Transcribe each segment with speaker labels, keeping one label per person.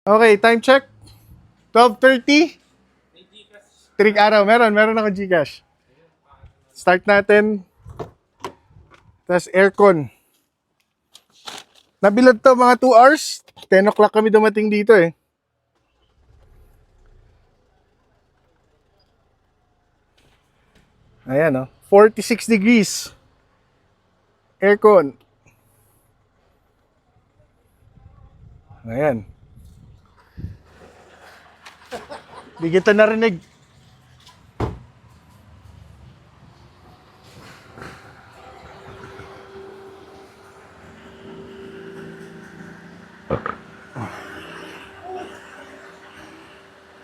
Speaker 1: Okay, time check. 12:30. Trick araw. Meron ako Gcash. Start natin. Tapos aircon. Nabilad to mga 2 hours. 10 o'clock kami dumating dito eh. Ayan oh. 46 degrees. Aircon. Ayan. Di kita narinig.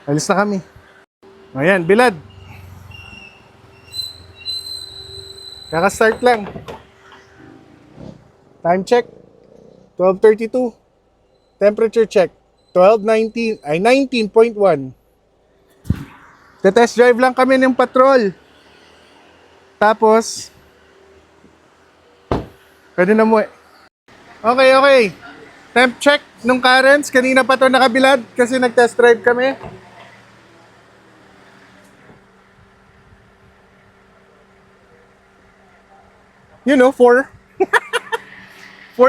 Speaker 1: Alis na kami. Ayan, bilad. Kaka-start lang. Time check. 12:32. Temperature check. 12:19. Ay, 19.1. Test drive lang kami ng patrol. Tapos, pwede na mo eh. Okay. Temp check nung currents. Kanina pa to nakabilad kasi nag-test drive kami. You know, 4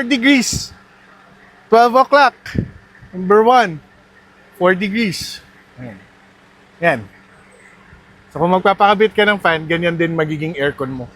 Speaker 1: degrees. 12 o'clock. Number 1. 4 degrees. Ayan. Yan. So kung magpapakabit ka ng fan, ganyan din magiging aircon mo.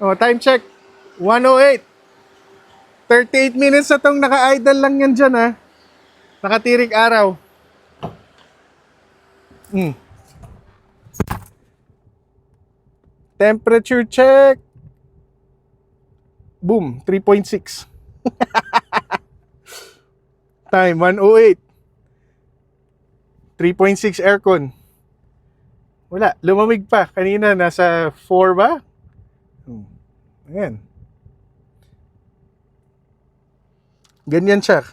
Speaker 1: Oh, time check. 1:08. 38 minutes na tong naka-idle lang yan dyan ha. Nakatirik araw. Temperature check. Boom, 3.6. Time, 1:08. 3.6 aircon. Wala, lumamig pa. Kanina nasa 4 ba? Ayan. Ganyan siya.